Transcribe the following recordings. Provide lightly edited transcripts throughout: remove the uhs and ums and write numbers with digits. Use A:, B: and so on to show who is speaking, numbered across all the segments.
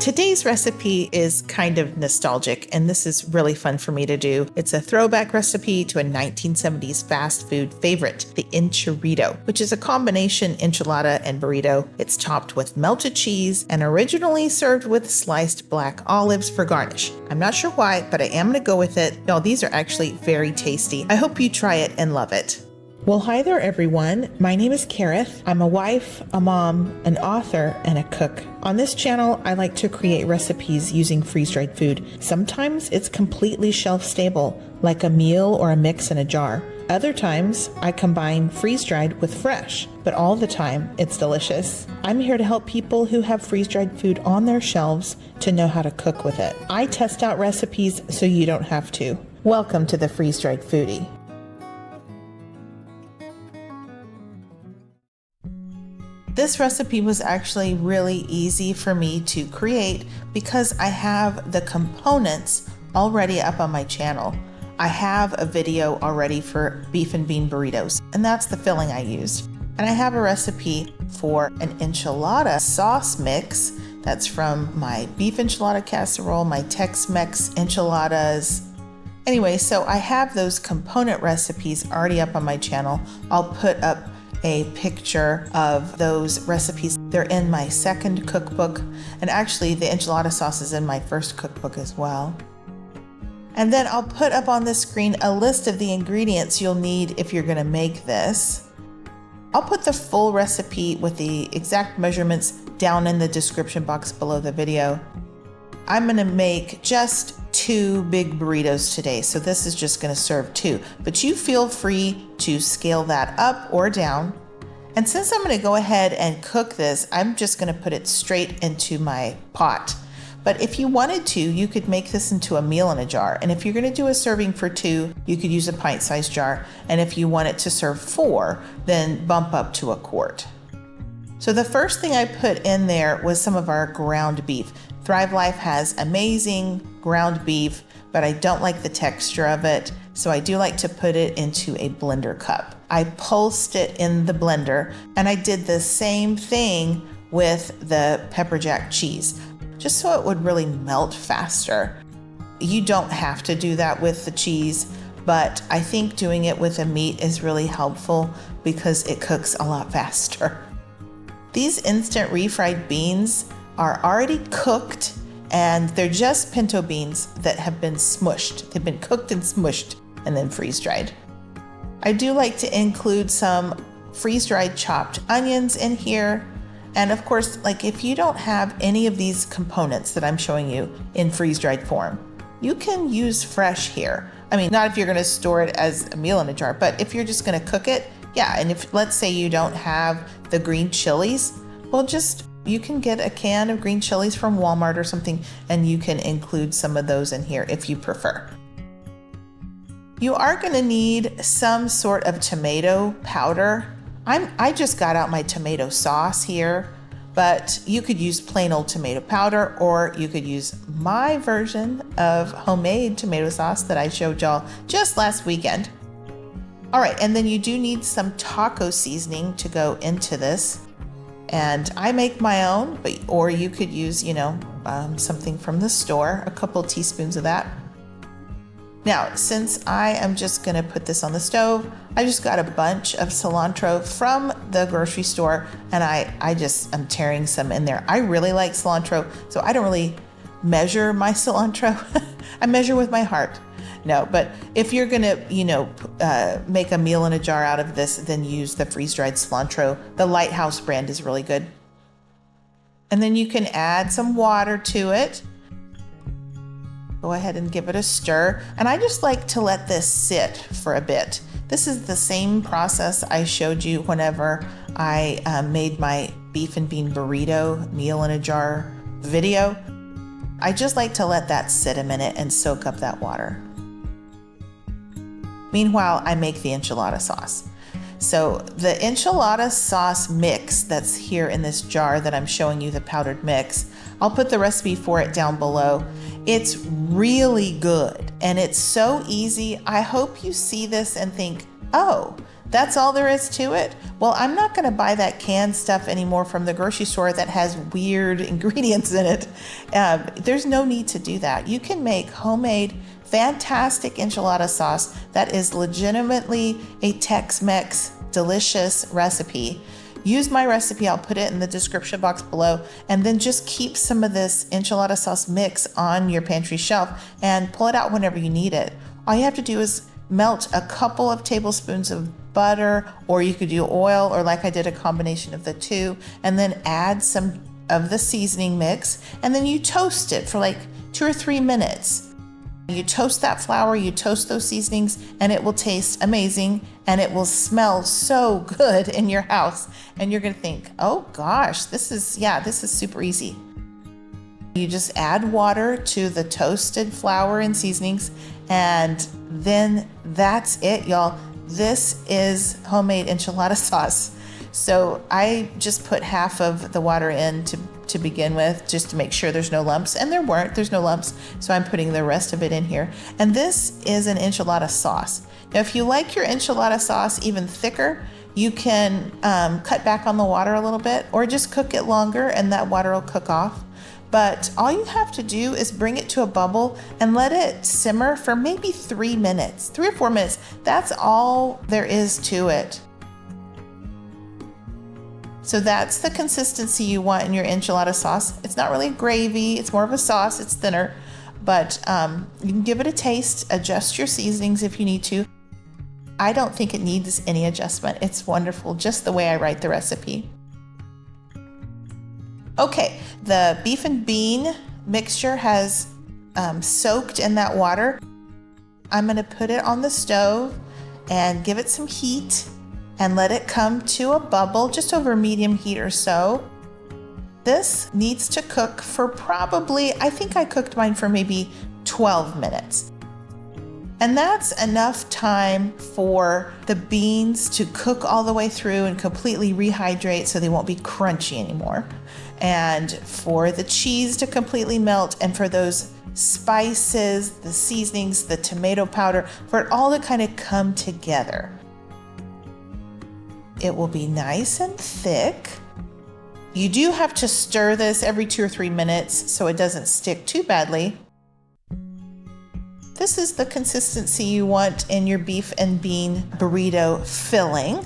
A: Today's recipe is kind of nostalgic, and this is really fun for me to do. It's a throwback recipe to a 1970s fast food favorite, the Enchirito, which is a combination enchilada and burrito. It's topped with melted cheese and originally served with sliced black olives for garnish. I'm not sure why, but I am going to go with it. Y'all, these are actually very tasty. I hope you try it and love it. Well, hi there, everyone. My name is Kareth. I'm a wife, a mom, an author, and a cook. On this channel, I like to create recipes using freeze-dried food. Sometimes it's completely shelf-stable, like a meal or a mix in a jar. Other times, I combine freeze-dried with fresh, but all the time, it's delicious. I'm here to help people who have freeze-dried food on their shelves to know how to cook with it. I test out recipes so you don't have to. Welcome to the Freeze-Dried Foodie. This recipe was actually really easy for me to create because I have the components already up on my channel. I have a video already for beef and bean burritos, and that's the filling I used. And I have a recipe for an enchilada sauce mix that's from my beef enchilada casserole, my Tex-Mex enchiladas. Anyway, so I have those component recipes already up on my channel. I'll put up a picture of those recipes. They're in my second cookbook, and actually the enchilada sauce is in my first cookbook as well. And then I'll put up on the screen a list of the ingredients you'll need if you're going to make this. I'll put the full recipe with the exact measurements down in the description box below the video. I'm going to make just 2 big burritos today, so this is just going to serve 2, but you feel free to scale that up or down. And since I'm going to go ahead and cook this, I'm just going to put it straight into my pot. But if you wanted to, you could make this into a meal in a jar. And if you're going to do a serving for 2, you could use a pint-sized jar. And if you want it to serve 4, then bump up to a quart. So the first thing I put in there was some of our ground beef. Thrive Life has amazing ground beef, but I don't like the texture of it, so I do like to put it into a blender cup. I pulsed it in the blender, and I did the same thing with the pepper jack cheese, just so it would really melt faster. You don't have to do that with the cheese, but I think doing it with a meat is really helpful because it cooks a lot faster. These instant refried beans are already cooked, and they're just pinto beans that have been smushed. They've been cooked and smushed and then freeze-dried. I do like to include some freeze-dried chopped onions in here. And of course, like if you don't have any of these components that I'm showing you in freeze-dried form, you can use fresh here. I mean, not if you're gonna store it as a meal in a jar, but if you're just gonna cook it, yeah. And if, let's say you don't have the green chilies, well, you can get a can of green chilies from Walmart or something, and you can include some of those in here if you prefer. You are going to need some sort of tomato powder. I just got out my tomato sauce here, but you could use plain old tomato powder, or you could use my version of homemade tomato sauce that I showed y'all just last weekend. All right, and then you do need some taco seasoning to go into this. And I make my own, or you could use, something from the store, a couple teaspoons of that. Now, since I am just gonna put this on the stove, I just got a bunch of cilantro from the grocery store, and I'm tearing some in there. I really like cilantro, so I don't really measure my cilantro. I measure with my heart. No, but if you're gonna, make a meal in a jar out of this, then use the freeze-dried cilantro. The Lighthouse brand is really good. And then you can add some water to it. Go ahead and give it a stir. And I just like to let this sit for a bit. This is the same process I showed you whenever I made my beef and bean burrito meal in a jar video. I just like to let that sit a minute and soak up that water. Meanwhile, I make the enchilada sauce. So the enchilada sauce mix that's here in this jar that I'm showing you, the powdered mix, I'll put the recipe for it down below. It's really good and it's so easy. I hope you see this and think, oh, That's all there is to it. Well, I'm not going to buy that canned stuff anymore from the grocery store that has weird ingredients in it. There's no need to do that. You can make homemade, fantastic enchilada sauce that is legitimately a Tex-Mex delicious recipe. Use my recipe, I'll put it in the description box below, and then just keep some of this enchilada sauce mix on your pantry shelf and pull it out whenever you need it. All you have to do is melt a couple of tablespoons of butter, or you could do oil, or like I did, a combination of the two, and then add some of the seasoning mix, and then you toast it for like 2 or 3 minutes. You toast that flour, you toast those seasonings, and it will taste amazing, and it will smell so good in your house, and you're gonna think, oh gosh, this is super easy. You just add water to the toasted flour and seasonings, and then that's it, y'all. This is homemade enchilada sauce. So I just put half of the water in to begin with, just to make sure there's no lumps, and there's no lumps, so I'm putting the rest of it in here. And this is an enchilada sauce. Now, if you like your enchilada sauce even thicker, you can cut back on the water a little bit, or just cook it longer and that water will cook off. But all you have to do is bring it to a bubble and let it simmer for maybe 3 minutes, 3 or 4 minutes. That's all there is to it. So that's the consistency you want in your enchilada sauce. It's not really gravy, it's more of a sauce, it's thinner, but you can give it a taste, adjust your seasonings if you need to. I don't think it needs any adjustment. It's wonderful, just the way I write the recipe. Okay, the beef and bean mixture has soaked in that water. I'm gonna put it on the stove and give it some heat and let it come to a bubble, just over medium heat or so. This needs to cook for probably, I think I cooked mine for maybe 12 minutes. And that's enough time for the beans to cook all the way through and completely rehydrate so they won't be crunchy anymore. And for the cheese to completely melt, and for those spices, the seasonings, the tomato powder, for it all to kind of come together. It will be nice and thick. You do have to stir this every 2 or 3 minutes so it doesn't stick too badly. This is the consistency you want in your beef and bean burrito filling.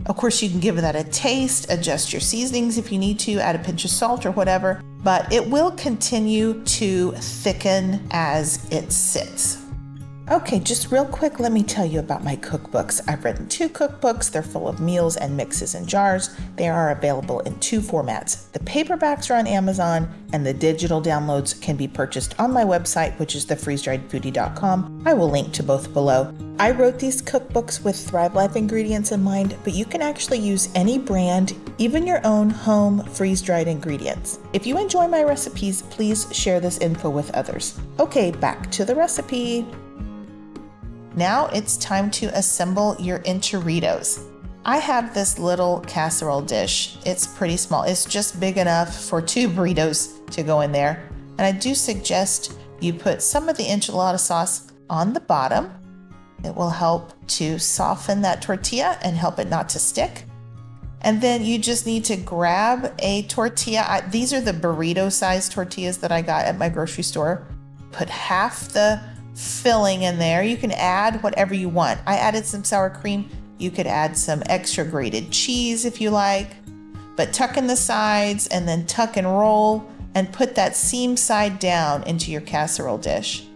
A: Of course, you can give that a taste, adjust your seasonings if you need to, add a pinch of salt or whatever, but it will continue to thicken as it sits. Okay, just real quick, let me tell you about my cookbooks. I've written 2 cookbooks. They're full of meals and mixes in jars. They are available in 2 formats. The paperbacks are on Amazon, and the digital downloads can be purchased on my website, which is thefreezedriedfoodie.com. I will link to both below. I wrote these cookbooks with Thrive Life ingredients in mind, but you can actually use any brand, even your own home freeze-dried ingredients. If you enjoy my recipes, please share this info with others. Okay, back to the recipe. Now it's time to assemble your enchiritos. I have this little casserole dish. It's pretty small. It's just big enough for 2 burritos to go in there. And I do suggest you put some of the enchilada sauce on the bottom. It will help to soften that tortilla and help it not to stick. And then you just need to grab a tortilla. These are the burrito-sized tortillas that I got at my grocery store. Put half the filling in there. You can add whatever you want. I added some sour cream. You could add some extra grated cheese if you like, but tuck in the sides and then tuck and roll and put that seam side down into your casserole dish.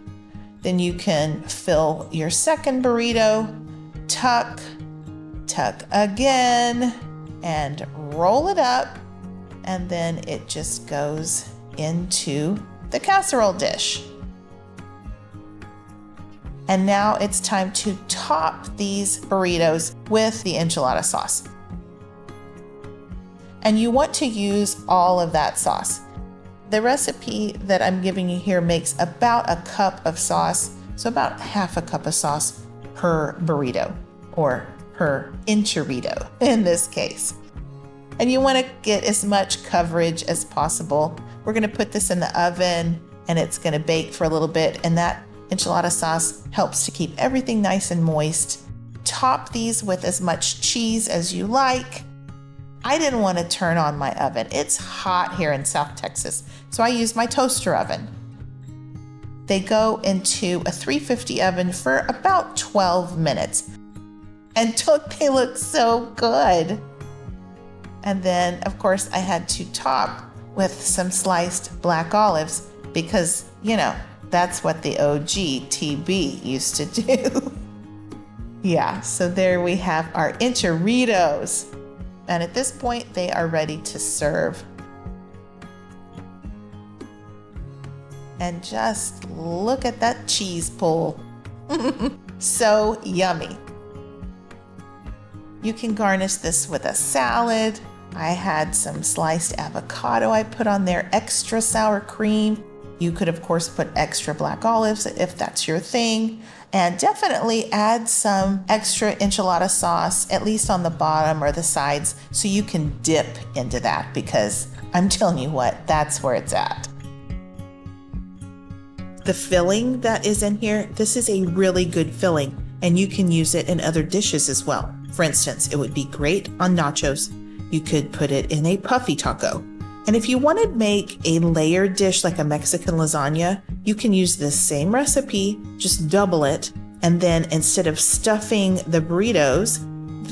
A: Then you can fill your second burrito, tuck again, and roll it up, and then it just goes into the casserole dish. And now it's time to top these burritos with the enchilada sauce. And you want to use all of that sauce. The recipe that I'm giving you here makes about a cup of sauce, so about half a cup of sauce per burrito, or per enchirito in this case. And you want to get as much coverage as possible. We're going to put this in the oven and it's going to bake for a little bit, and that enchilada sauce helps to keep everything nice and moist top these with as much cheese as you like. I didn't want to turn on my oven. It's hot here in South Texas, so I use my toaster oven. They go into a 350 oven for about 12 minutes. And don't they look so good? And then, of course, I had to top with some sliced black olives because, that's what the OG TB used to do. Yeah, so there we have our enchiritos. And at this point, they are ready to serve. And just look at that cheese pull. So yummy. You can garnish this with a salad. I had some sliced avocado I put on there, extra sour cream. You could, of course, put extra black olives if that's your thing. And definitely add some extra enchilada sauce, at least on the bottom or the sides, so you can dip into that, because I'm telling you what, that's where it's at. The filling that is in here, this is a really good filling, and you can use it in other dishes as well. For instance, it would be great on nachos. You could put it in a puffy taco. And if you want to make a layered dish like a Mexican lasagna, you can use this same recipe, just double it, and then instead of stuffing the burritos,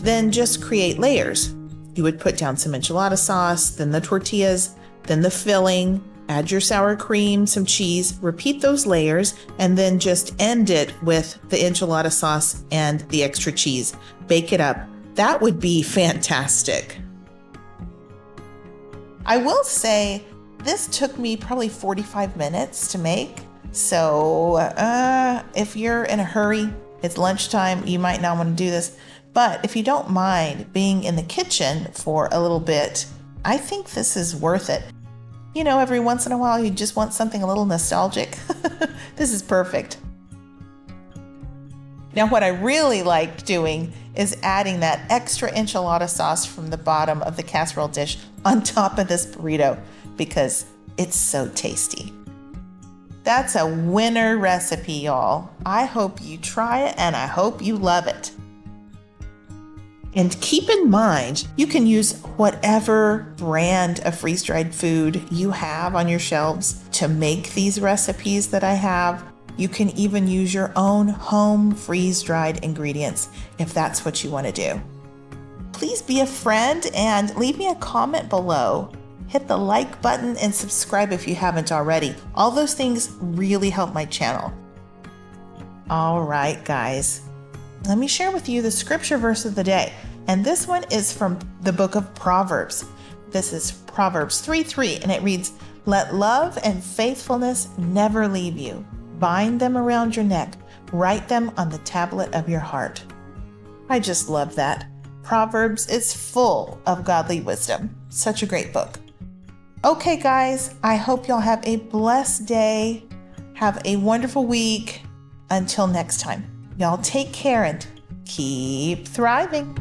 A: then just create layers. You would put down some enchilada sauce, then the tortillas, then the filling, add your sour cream, some cheese, repeat those layers, and then just end it with the enchilada sauce and the extra cheese. Bake it up. That would be fantastic. I will say this took me probably 45 minutes to make. So if you're in a hurry, it's lunchtime, you might not want to do this. But if you don't mind being in the kitchen for a little bit, I think this is worth it. Every once in a while, you just want something a little nostalgic. This is perfect. Now, what I really like doing is adding that extra enchilada sauce from the bottom of the casserole dish on top of this burrito because it's so tasty. That's a winner recipe, y'all. I hope you try it and I hope you love it. And keep in mind, you can use whatever brand of freeze-dried food you have on your shelves to make these recipes that I have. You can even use your own home freeze-dried ingredients if that's what you want to do. Please be a friend and leave me a comment below. Hit the like button and subscribe if you haven't already. All those things really help my channel. All right, guys. Let me share with you the scripture verse of the day. And this one is from the book of Proverbs. This is Proverbs 3:3, and it reads, "Let love and faithfulness never leave you. Bind them around your neck. Write them on the tablet of your heart." I just love that. Proverbs is full of godly wisdom. Such a great book. Okay, guys, I hope y'all have a blessed day. Have a wonderful week. Until next time, y'all take care and keep thriving.